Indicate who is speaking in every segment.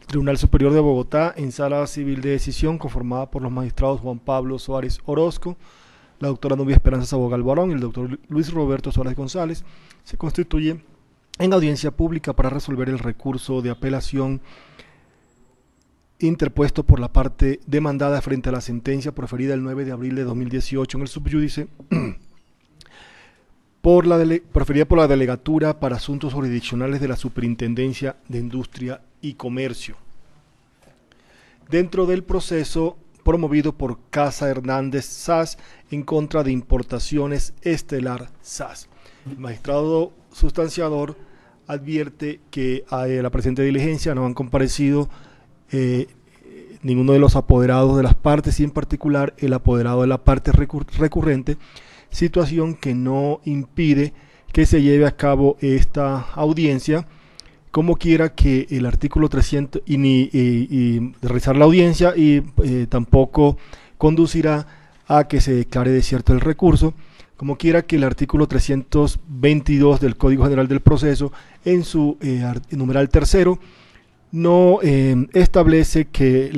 Speaker 1: Tribunal Superior de Bogotá, en sala civil de decisión, conformada por los magistrados Juan Pablo Suárez Orozco, la doctora Nubia Esperanza Sabogal Barón y el doctor Luis Roberto Suárez González, se constituye en audiencia pública para resolver el recurso de apelación interpuesto por la parte demandada frente a la sentencia proferida el 9 de abril de 2018 en el subyúdice proferida por la Delegatura para Asuntos Jurisdiccionales de la Superintendencia de Industria y Comercio. Dentro del proceso promovido por Casa Hernández SAS en contra de Importaciones Estelar SAS. El magistrado sustanciador advierte que a la presente diligencia no han comparecido ninguno de los apoderados de las partes y en particular el apoderado de la parte recurrente, situación que no impide que se lleve a cabo esta audiencia, como quiera que el artículo 300 y realizar la audiencia y tampoco conducirá a que se declare desierto el recurso, como quiera que el artículo 322 del Código General del Proceso en su numeral tercero no establece que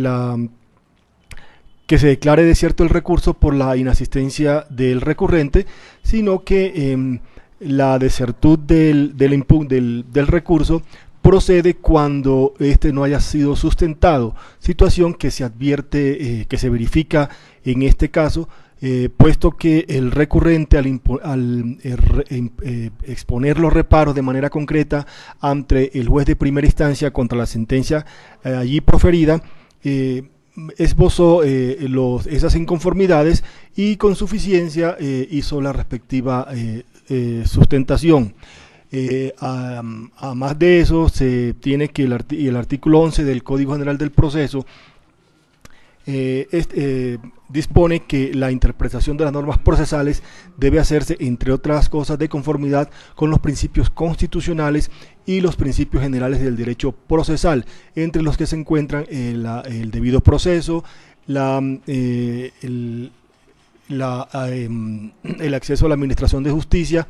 Speaker 1: se declare desierto el recurso por la inasistencia del recurrente, sino que la desertud del recurso procede cuando este no haya sido sustentado, situación que se advierte, que se verifica en este caso, puesto que el recurrente al exponer los reparos de manera concreta ante el juez de primera instancia contra la sentencia allí proferida, esbozó esas inconformidades y con suficiencia hizo la respectiva sustentación. A más de eso, se tiene que el artículo 11 del Código General del Proceso dispone que la interpretación de las normas procesales debe hacerse, entre otras cosas, de conformidad con los principios constitucionales y los principios generales del derecho procesal, entre los que se encuentran el debido proceso, el acceso a la administración de justicia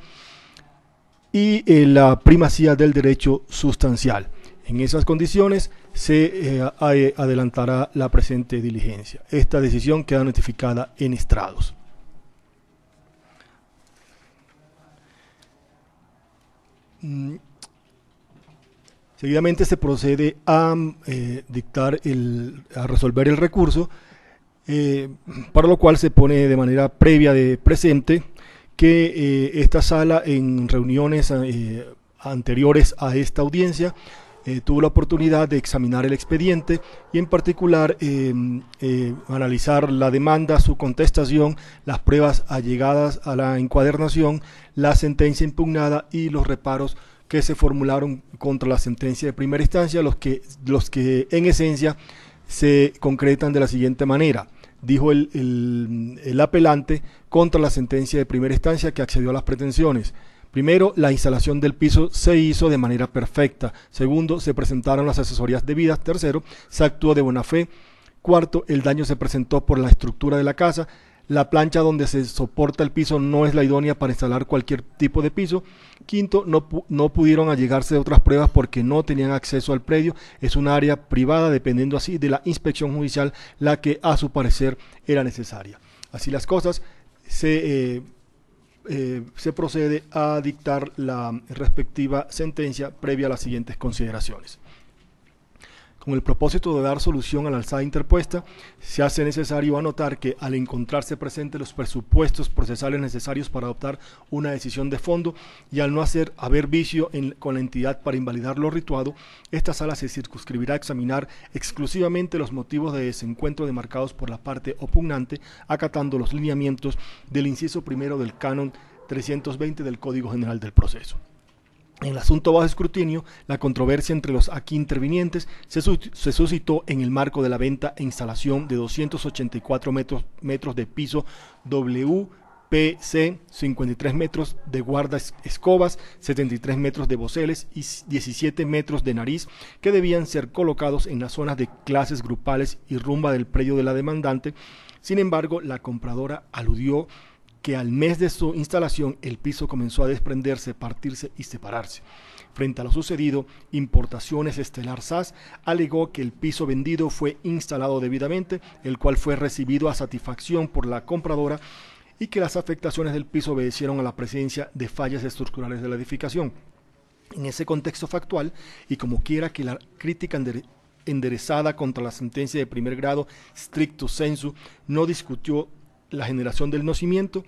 Speaker 1: y la primacía del derecho sustancial. En esas condiciones se adelantará la presente diligencia. Esta decisión queda notificada en estrados. Seguidamente se procede a resolver el recurso, para lo cual se pone de manera previa de presente que esta sala, en reuniones anteriores a esta audiencia, tuvo la oportunidad de examinar el expediente y en particular analizar la demanda, su contestación, las pruebas allegadas a la encuadernación, la sentencia impugnada y los reparos que se formularon contra la sentencia de primera instancia, los que en esencia se concretan de la siguiente manera. Dijo el apelante contra la sentencia de primera instancia que accedió a las pretensiones. Primero, la instalación del piso se hizo de manera perfecta. Segundo, se presentaron las asesorías debidas. Tercero, se actuó de buena fe. Cuarto, el daño se presentó por la estructura de la casa. La plancha donde se soporta el piso no es la idónea para instalar cualquier tipo de piso. Quinto, no pudieron allegarse de otras pruebas porque no tenían acceso al predio. Es un área privada, dependiendo así de la inspección judicial, la que a su parecer era necesaria. Así las cosas, se procede a dictar la respectiva sentencia previa a las siguientes consideraciones. Con el propósito de dar solución a la alzada interpuesta, se hace necesario anotar que al encontrarse presentes los presupuestos procesales necesarios para adoptar una decisión de fondo y al no haber vicio con la entidad para invalidar lo rituado, esta sala se circunscribirá a examinar exclusivamente los motivos de desencuentro demarcados por la parte opugnante, acatando los lineamientos del inciso primero del canon 320 del Código General del Proceso. En el asunto bajo escrutinio, la controversia entre los aquí intervinientes se suscitó en el marco de la venta e instalación de 284 metros de piso WPC, 53 metros de guardas escobas, 73 metros de boceles y 17 metros de nariz, que debían ser colocados en las zonas de clases grupales y rumba del predio de la demandante. Sin embargo, la compradora aludió que al mes de su instalación el piso comenzó a desprenderse, partirse y separarse. Frente a lo sucedido, Importaciones Estelar SAS alegó que el piso vendido fue instalado debidamente, el cual fue recibido a satisfacción por la compradora y que las afectaciones del piso obedecieron a la presencia de fallas estructurales de la edificación. En ese contexto factual, y como quiera que la crítica enderezada contra la sentencia de primer grado stricto sensu no discutió la generación del nacimiento,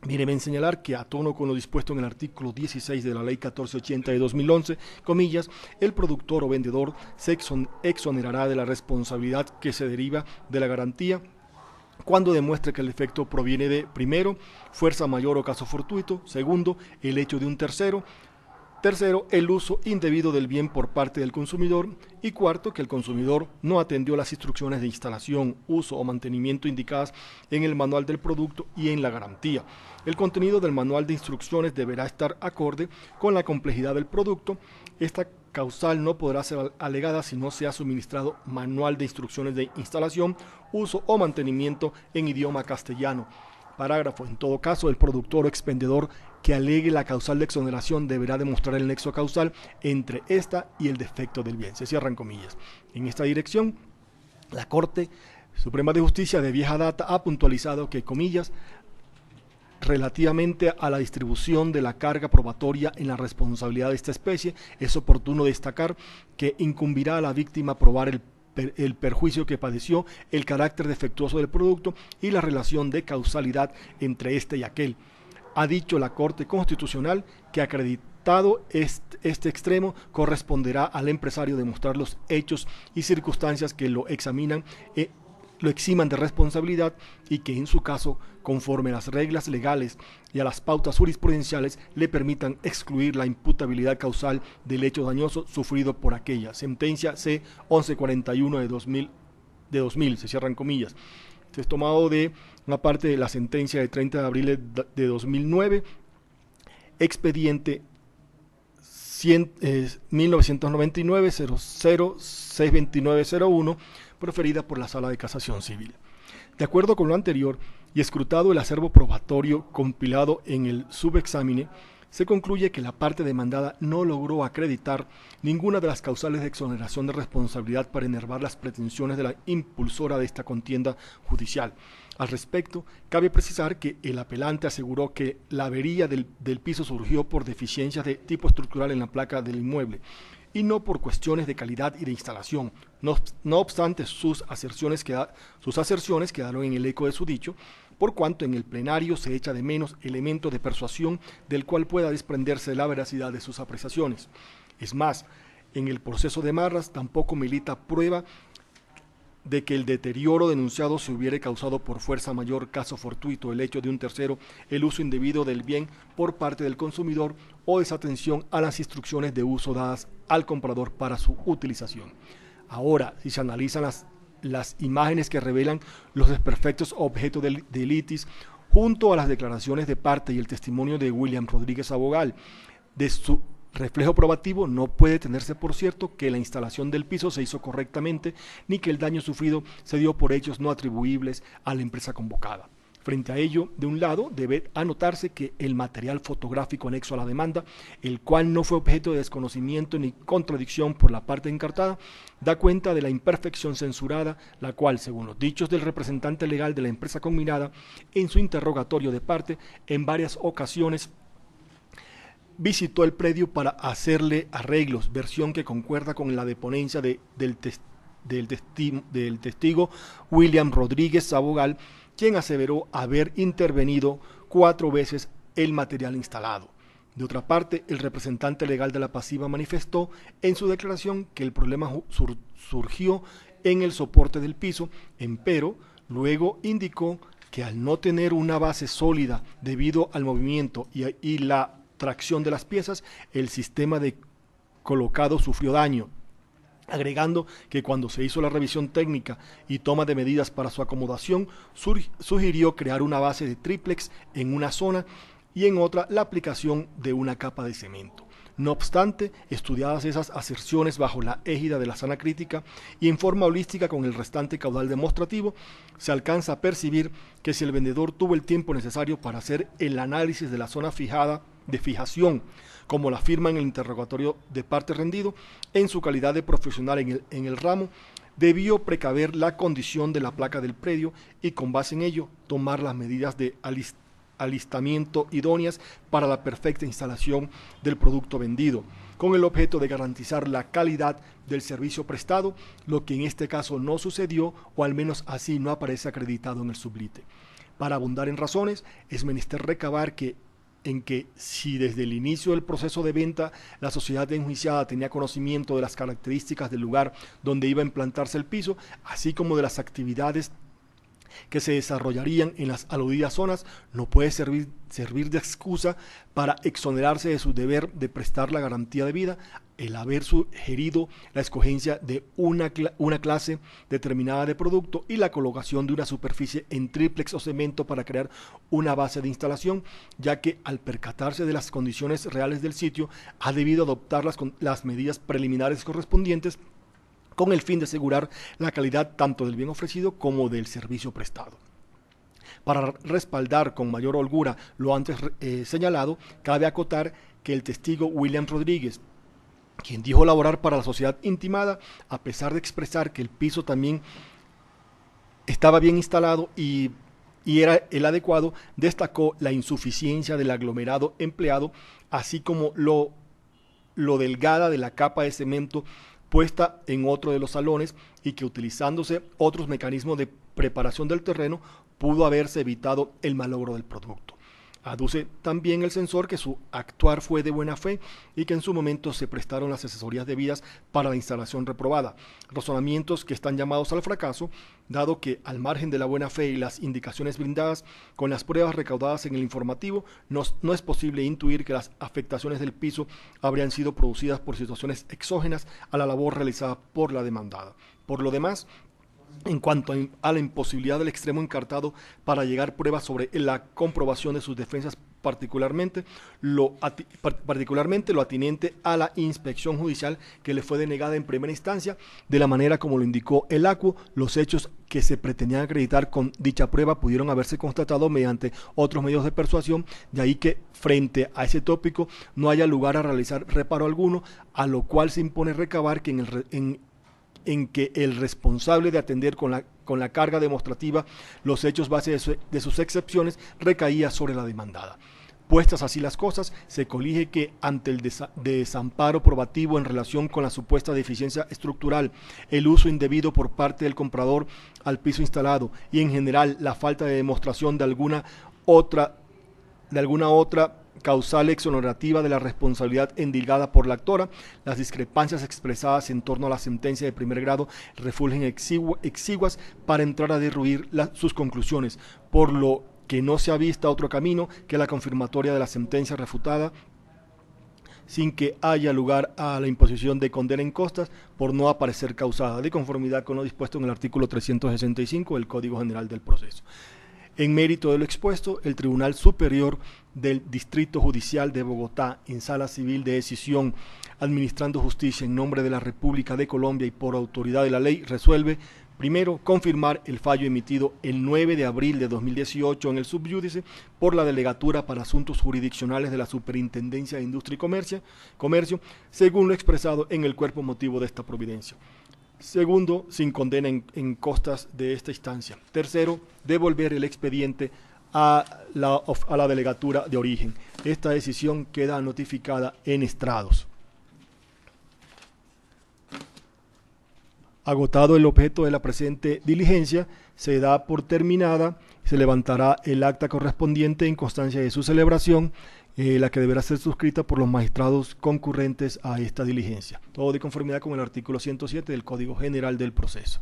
Speaker 1: míreme en señalar que, a tono con lo dispuesto en el artículo 16 de la Ley 1480 de 2011, comillas, el productor o vendedor se exonerará de la responsabilidad que se deriva de la garantía cuando demuestre que el efecto proviene de, primero, fuerza mayor o caso fortuito; segundo, el hecho de un tercero; tercero, el uso indebido del bien por parte del consumidor; y cuarto, que el consumidor no atendió las instrucciones de instalación, uso o mantenimiento indicadas en el manual del producto y en la garantía. El contenido del manual de instrucciones deberá estar acorde con la complejidad del producto. Esta causal no podrá ser alegada si no se ha suministrado manual de instrucciones de instalación, uso o mantenimiento en idioma castellano. Parágrafo. En todo caso, el productor o expendedor que alegue la causal de exoneración deberá demostrar el nexo causal entre esta y el defecto del bien. Se cierran comillas. En esta dirección, la Corte Suprema de Justicia de vieja data ha puntualizado que, comillas, relativamente a la distribución de la carga probatoria en la responsabilidad de esta especie, es oportuno destacar que incumbirá a la víctima probar el perjuicio que padeció, el carácter defectuoso del producto y la relación de causalidad entre este y aquel. Ha dicho la Corte Constitucional que, acreditado este extremo, corresponderá al empresario demostrar los hechos y circunstancias que lo eximan de responsabilidad y que, en su caso, conforme a las reglas legales y a las pautas jurisprudenciales, le permitan excluir la imputabilidad causal del hecho dañoso sufrido por aquella. Sentencia C 1141 de 2000, se cierran comillas. Esto es tomado de una parte de la sentencia de 30 de abril de 2009, expediente 1999-00-62901, proferida por la Sala de Casación Civil. De acuerdo con lo anterior y escrutado el acervo probatorio compilado en el subexámine, se concluye que la parte demandada no logró acreditar ninguna de las causales de exoneración de responsabilidad para enervar las pretensiones de la impulsora de esta contienda judicial. Al respecto, cabe precisar que el apelante aseguró que la avería del piso surgió por deficiencias de tipo estructural en la placa del inmueble y no por cuestiones de calidad y de instalación. No obstante, sus aserciones quedaron en el eco de su dicho, por cuanto en el plenario se echa de menos elemento de persuasión del cual pueda desprenderse la veracidad de sus apreciaciones. Es más, en el proceso de Marras tampoco milita prueba de que el deterioro denunciado se hubiera causado por fuerza mayor, caso fortuito, el hecho de un tercero, el uso indebido del bien por parte del consumidor o desatención a las instrucciones de uso dadas al comprador para su utilización. Ahora, si se analizan las imágenes que revelan los desperfectos objeto de litis, junto a las declaraciones de parte y el testimonio de William Rodríguez Abogal, de su reflejo probativo, no puede tenerse por cierto que la instalación del piso se hizo correctamente, ni que el daño sufrido se dio por hechos no atribuibles a la empresa convocada. Frente a ello, de un lado, debe anotarse que el material fotográfico anexo a la demanda, el cual no fue objeto de desconocimiento ni contradicción por la parte encartada, da cuenta de la imperfección censurada, la cual, según los dichos del representante legal de la empresa conminada, en su interrogatorio de parte, en varias ocasiones visitó el predio para hacerle arreglos, versión que concuerda con la deponencia del testigo William Rodríguez Abogal, quien aseveró haber intervenido 4 veces el material instalado. De otra parte, el representante legal de la pasiva manifestó en su declaración que el problema surgió en el soporte del piso, empero luego indicó que al no tener una base sólida debido al movimiento y la tracción de las piezas, el sistema de colocado sufrió daño, agregando que cuando se hizo la revisión técnica y toma de medidas para su acomodación, sugirió crear una base de triplex en una zona y en otra la aplicación de una capa de cemento. No obstante, estudiadas esas aserciones bajo la égida de la sana crítica y en forma holística con el restante caudal demostrativo, se alcanza a percibir que si el vendedor tuvo el tiempo necesario para hacer el análisis de la zona de fijación, como la afirma en el interrogatorio de parte rendido, en su calidad de profesional en el ramo, debió precaver la condición de la placa del predio y con base en ello tomar las medidas de alistamiento idóneas para la perfecta instalación del producto vendido, con el objeto de garantizar la calidad del servicio prestado, lo que en este caso no sucedió, o al menos así no aparece acreditado en el sublite. Para abundar en razones, es menester recabar en que si desde el inicio del proceso de venta la sociedad enjuiciada tenía conocimiento de las características del lugar donde iba a implantarse el piso, así como de las actividades que se desarrollarían en las aludidas zonas, no puede servir de excusa para exonerarse de su deber de prestar la garantía debida el haber sugerido la escogencia de una clase determinada de producto y la colocación de una superficie en triplex o cemento para crear una base de instalación, ya que al percatarse de las condiciones reales del sitio ha debido adoptar las medidas preliminares correspondientes con el fin de asegurar la calidad tanto del bien ofrecido como del servicio prestado. Para respaldar con mayor holgura lo antes señalado, cabe acotar que el testigo William Rodríguez, quien dijo laborar para la sociedad intimada, a pesar de expresar que el piso también estaba bien instalado y era el adecuado, destacó la insuficiencia del aglomerado empleado, así como lo delgada de la capa de cemento puesta en otro de los salones, y que utilizándose otros mecanismos de preparación del terreno pudo haberse evitado el malogro del producto. Aduce también el censor que su actuar fue de buena fe y que en su momento se prestaron las asesorías debidas para la instalación reprobada, razonamientos que están llamados al fracaso, dado que al margen de la buena fe y las indicaciones brindadas con las pruebas recaudadas en el informativo, no es posible intuir que las afectaciones del piso habrían sido producidas por situaciones exógenas a la labor realizada por la demandada. Por lo demás, en cuanto a la imposibilidad del extremo encartado para llegar pruebas sobre la comprobación de sus defensas, particularmente lo atinente a la inspección judicial que le fue denegada en primera instancia, de la manera como lo indicó el ACUO, los hechos que se pretendían acreditar con dicha prueba pudieron haberse constatado mediante otros medios de persuasión, de ahí que frente a ese tópico no haya lugar a realizar reparo alguno, a lo cual se impone recabar que en que el responsable de atender con la carga demostrativa los hechos base de sus excepciones recaía sobre la demandada. Puestas así las cosas, se colige que ante el desamparo probativo en relación con la supuesta deficiencia estructural, el uso indebido por parte del comprador al piso instalado y en general la falta de demostración de alguna otra causal exonerativa de la responsabilidad endilgada por la actora, las discrepancias expresadas en torno a la sentencia de primer grado refulgen exiguas para entrar a derruir sus conclusiones, por lo que no se ha visto otro camino que la confirmatoria de la sentencia refutada, sin que haya lugar a la imposición de condena en costas por no aparecer causada, de conformidad con lo dispuesto en el artículo 365 del Código General del Proceso. En mérito de lo expuesto, el Tribunal Superior del Distrito Judicial de Bogotá, en Sala Civil de Decisión, administrando justicia en nombre de la República de Colombia y por autoridad de la ley, resuelve, primero, confirmar el fallo emitido el 9 de abril de 2018 en el subyúdice por la Delegatura para Asuntos Jurisdiccionales de la Superintendencia de Industria y Comercio, según lo expresado en el cuerpo motivo de esta providencia. Segundo, sin condena en costas de esta instancia. Tercero, devolver el expediente a la delegatura de origen. Esta decisión queda notificada en estrados. Agotado el objeto de la presente diligencia, se da por terminada, se levantará el acta correspondiente en constancia de su celebración, la que deberá ser suscrita por los magistrados concurrentes a esta diligencia. Todo de conformidad con el artículo 107 del Código General del Proceso.